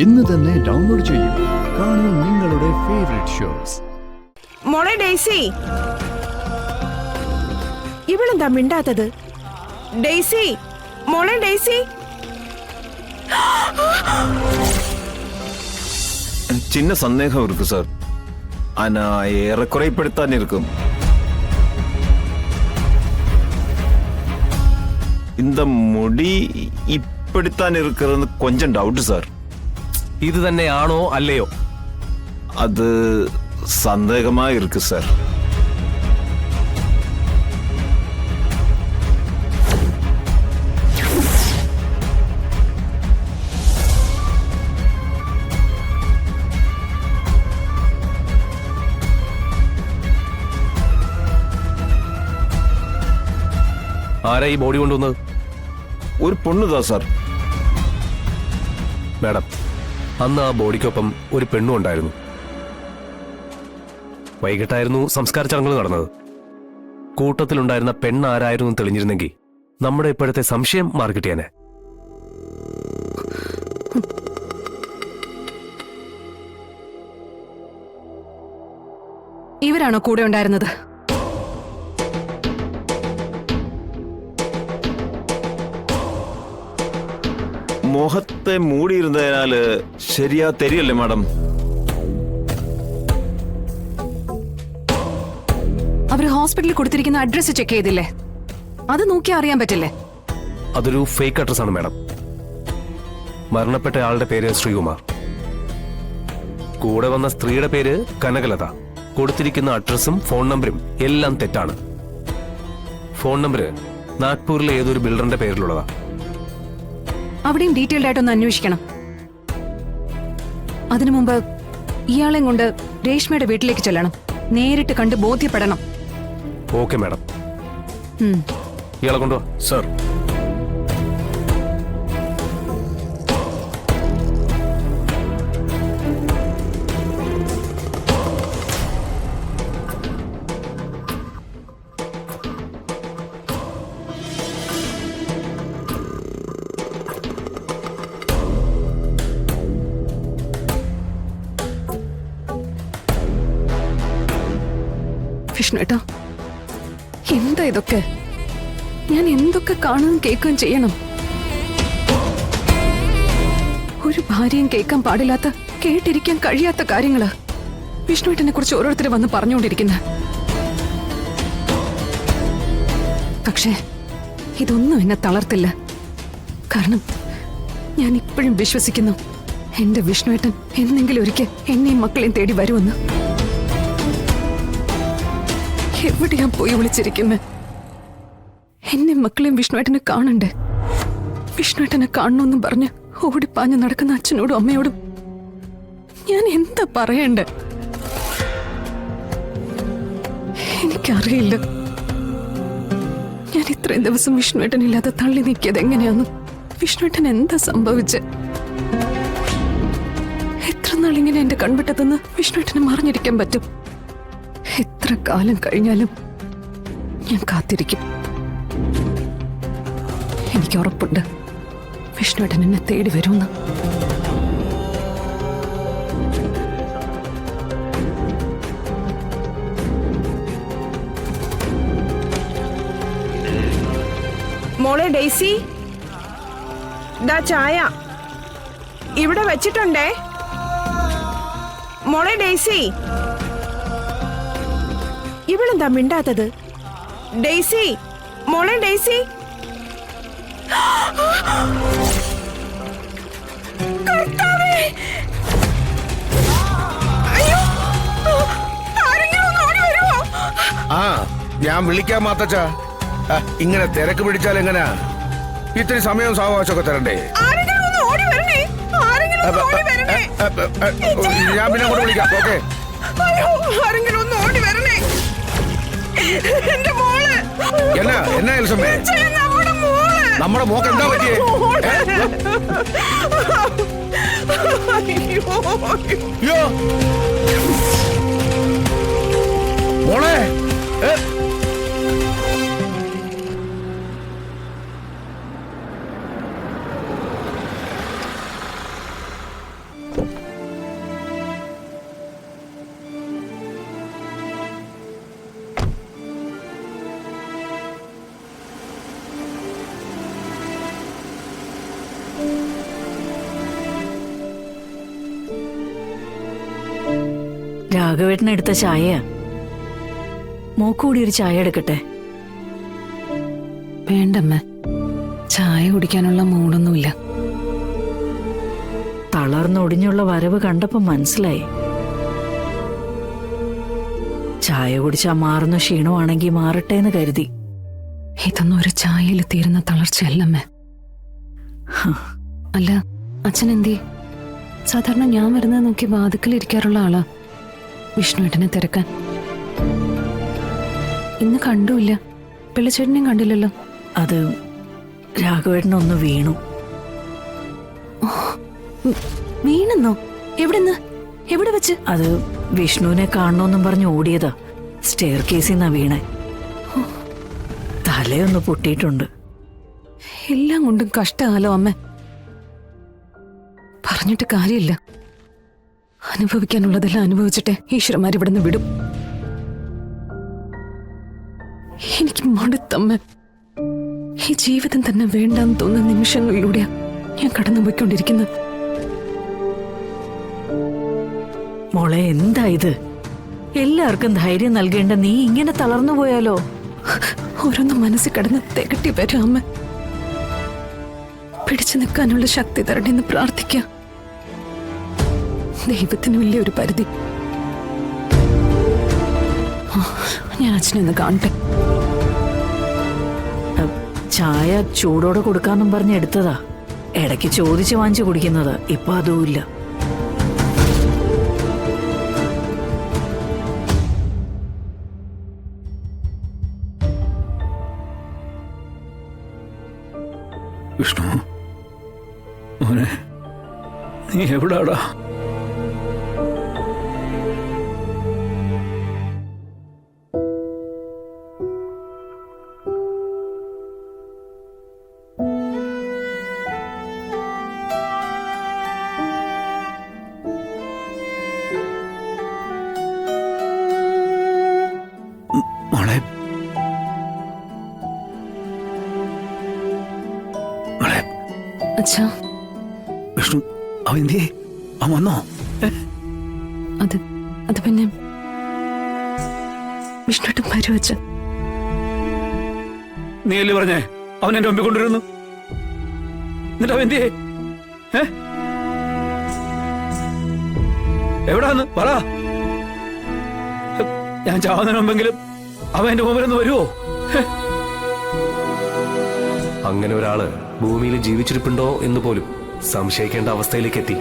ഇന്ന് തന്നെ ഡൗൺലോഡ് ചെയ്യൂ. കാണൂ നിങ്ങളുടെ ഫേവറേറ്റ് ഷോസ്. മോളെ ഡെയ്സി, ഇവളെന്താ മിണ്ടാത്തത്? ഡെയ്സി, മോളെ ഡെയ്സി. சின்ன சந்தேகம் இருக்கு சார். ஆனா ஏறக்குறை இப்படித்தான் இருக்கும். இந்த முடி இப்படித்தான் இருக்கிறது கொஞ்சம் டவுட் சார். இது തന്നെയാണോ അല്ലയോ? அது சந்தேகமா இருக்கு சார். ആരാ ഈ ബോഡി കൊണ്ടുവന്നത്? ഒരു പൊണ്ണുതാ സാർ. മാഡം, അന്ന് ആ ബോഡിക്കൊപ്പം ഒരു പെണ്ണും ഉണ്ടായിരുന്നു. വൈകിട്ടായിരുന്നു സംസ്കാര ചടങ്ങുകൾ നടന്നത്. കൂട്ടത്തിലുണ്ടായിരുന്ന പെണ്ണ് ആരായിരുന്നു തെളിഞ്ഞിരുന്നെങ്കിൽ നമ്മുടെ ഇപ്പോഴത്തെ സംശയം മാറിക്കിട്ടിയാനെ. ഇവരാണോ കൂടെ ഉണ്ടായിരുന്നത്? മുഖത്തെ മൂടിയിരുന്നതിനാല് ശരിയാ തെരിയല്ലേ മാഡം? അവര് ഹോസ്പിറ്റലിൽ കൊടുത്തിരിക്കുന്ന അഡ്രസ് ചെക്ക് ചെയ്തില്ലേ? അത് നോക്കിയാ അറിയാൻ പറ്റില്ലേ? അതൊരു ഫേക്ക് അഡ്രസ് ആണ് മാഡം. മരണപ്പെട്ട ആളുടെ പേര് ശ്രീകുമാർ, കൂടെ വന്ന സ്ത്രീയുടെ പേര് കനകലത. കൊടുത്തിരിക്കുന്ന അഡ്രസ്സും ഫോൺ നമ്പരും എല്ലാം തെറ്റാണ്. ഫോൺ നമ്പർ നാഗ്പൂരിലെ ഏതൊരു ബിൽഡറിന്റെ പേരിലുള്ളതാ. അവിടെയും ഡീറ്റെയിൽഡ് ആയിട്ടൊന്ന് അന്വേഷിക്കണം. അതിനു മുമ്പ് ഇയാളെ കൊണ്ട് രേഷ്മയുടെ വീട്ടിലേക്ക് ചെല്ലണം. നേരിട്ട് കണ്ട് ബോധ്യപ്പെടണം. Okay madam. ഇയാളെ കൊണ്ടുവാ. സാർ, വിഷ്ണുവേട്ടാ, എന്താ ഇതൊക്കെ? ഞാൻ എന്തൊക്കെ കാണുകയും കേൾക്കുകയും ചെയ്യണം? ഒരു ഭാര്യയും കേൾക്കാൻ പാടില്ലാത്ത, കേട്ടിരിക്കാൻ കഴിയാത്ത കാര്യങ്ങള് വിഷ്ണുവേട്ടനെ കുറിച്ച് ഓരോരുത്തർ വന്ന് പറഞ്ഞുകൊണ്ടിരിക്കുന്നത്. പക്ഷേ ഇതൊന്നും എന്നെ തളർത്തില്ല. കാരണം ഞാൻ ഇപ്പോഴും വിശ്വസിക്കുന്നു, എന്റെ വിഷ്ണുവേട്ടൻ എന്നെങ്കിലും ഒരിക്കൽ എന്നെയും മക്കളെയും തേടി വരുമെന്ന്. എവിടെയാ പോയി വിളിച്ചിരിക്കുന്നത്? എന്നെ മക്കളെയും വിഷ്ണുവേട്ടനെ കാണണ്ടേ? വിഷ്ണുവേട്ടനെ കാണണമെന്നും പറഞ്ഞ് ഓടിപ്പാഞ്ഞ് നടക്കുന്ന അച്ഛനോടും അമ്മയോടും ഞാൻ എന്താ പറയണ്ടേ? എനിക്കറിയില്ല. ഞാൻ ഇത്രയും ദിവസം വിഷ്ണുവേട്ടനില്ലാതെ തള്ളി നീക്കിയത് എങ്ങനെയാന്ന്. വിഷ്ണുവേട്ടൻ എന്താ സംഭവിച്ചേ? എത്ര നാളിങ്ങനെ എന്റെ കൺവിട്ടതെന്ന് വിഷ്ണുവേട്ടന് മറിഞ്ഞിരിക്കാൻ പറ്റും? എത്ര കാലം കഴിഞ്ഞാലും ഞാൻ കാത്തിരിക്കും. എനിക്ക് ഉറപ്പുണ്ട്, വിഷ്ണുവേട്ടൻ എന്നെ തേടി വരുമെന്ന്. മോളെ ഡെയ്സി, ദാ ചായ ഇവിടെ വെച്ചിട്ടുണ്ടേ. മോളെ ഡെയ്സി, ഇവളെന്താ മിണ്ടാത്തത്? ഡെയ്സി, മോളെ ഡെയ്സി. ആ, ഞാൻ വിളിക്കാൻ മാത്തച്ച. ഇങ്ങനെ തിരക്ക് പിടിച്ചാൽ എങ്ങനാ? ഇത്തിരി സമയവും സാവകാശമൊക്കെ തരണ്ടേ? ഞാൻ പിന്നെ കൂടെ വിളിക്കാം. ഓക്കെ. എന്നാ എൽസമ്മേ, നമ്മുടെ മോക്ക് എന്താ പറ്റിയേ? മോളെ, രാഘവേട്ടനെടുത്ത ചായയാ. മോക്കൂടി ഒരു ചായ എടുക്കട്ടെ? വേണ്ടമ്മ, ചായ കുടിക്കാനുള്ള മൂടൊന്നുമില്ല. തളർന്നൊടിഞ്ഞുള്ള വരവ് കണ്ടപ്പോ മനസ്സിലായി. ചായ കുടിച്ചാ മാറുന്ന ക്ഷീണമാണെങ്കി മാറട്ടെ എന്ന് കരുതി. ഇതൊന്നും ഒരു ചായയിൽ തീരുന്ന തളർച്ചയല്ലമ്മേ. അല്ല, അച്ഛൻ എന്തി? സാധാരണ ഞാൻ വരുന്നത് നോക്കി വാതിക്കലിരിക്കാറുള്ള ആളാ വിഷ്ണുവേട്ടനെ തിരക്കാൻ. ഇന്ന് കണ്ടുമില്ല. പിള്ളച്ചേട്ടനെയും കണ്ടില്ലല്ലോ. അത് രാഘവേട്ടനൊന്ന് വീണു. വീണെന്നോ? എവിടെന്ന്? എവിടെ വെച്ച്? അത് വിഷ്ണുവിനെ കാണണമെന്നും പറഞ്ഞ് ഓടിയതാ. സ്റ്റെയർ കേസിൽ നിന്നാ വീണേ. തലയൊന്ന് പൊട്ടിയിട്ടുണ്ട്. എല്ലാം കൊണ്ടും കഷ്ടകാലോ അമ്മ. പറഞ്ഞിട്ട് കാര്യമില്ല. അനുഭവിക്കാനുള്ളതെല്ലാം അനുഭവിച്ചിട്ടെ ഈശ്വരന്മാർ ഇവിടെ നിന്ന് വിടും. എനിക്ക് മടുത്തമ്മ. ഈ ജീവിതം തന്നെ വേണ്ടാന്ന് തോന്നുന്ന നിമിഷങ്ങളിലൂടെയാ ഞാൻ കടന്നുപോയിക്കൊണ്ടിരിക്കുന്നത്. മോളെ, എന്താ ഇത്? എല്ലാവർക്കും ധൈര്യം നൽകേണ്ട നീ ഇങ്ങനെ തളർന്നു പോയാലോ? ഓരോന്നും മനസ്സിൽ കിടന്ന് തികട്ടി വരും അമ്മ. പിടിച്ചു നിൽക്കാനുള്ള ശക്തി തരണമെന്ന് പ്രാർത്ഥിക്കാം. ദൈവത്തിന് വലിയൊരു പരിധി. ഞാൻ അച്ഛനെ ഒന്ന് കാണട്ടെ. ചായ ചൂടോടെ കൊടുക്കാന്നും പറഞ്ഞ് എടുത്തതാ. ഇടയ്ക്ക് ചോദിച്ചു വാങ്ങിച്ചു കുടിക്കുന്നത്. ഇപ്പൊ അതുമില്ല. വിഷ്ണു മോനെ, നീ എവിടാടാ? മോളെ, മോളെ. അച്ഛാ, വിഷ്ണു അവൻ എന്തിയേ? അവൻ വന്നോ? അത് പിന്നെ വിഷ്ണുട്ടും വരും അച്ഛൻ. നീ അല്ലേ പറഞ്ഞേ അവൻ എന്റെ മുമ്പിൽ കൊണ്ടുവരുന്നു? എന്നിട്ട് അവൻ എന്തിയേ? എവിടാന്ന് പറ. ഞാൻ ചാവുന്നതിന് മുമ്പെങ്കിലും അവൻ എന്റെ മുമ്പിലൊന്ന് വരുവോ? അങ്ങനെ ഒരാള് ഭൂമിയിൽ ജീവിച്ചിരിപ്പുണ്ടോ എന്ന് പോലും സംശയിക്കേണ്ട അവസ്ഥയിലേക്ക് എത്തി.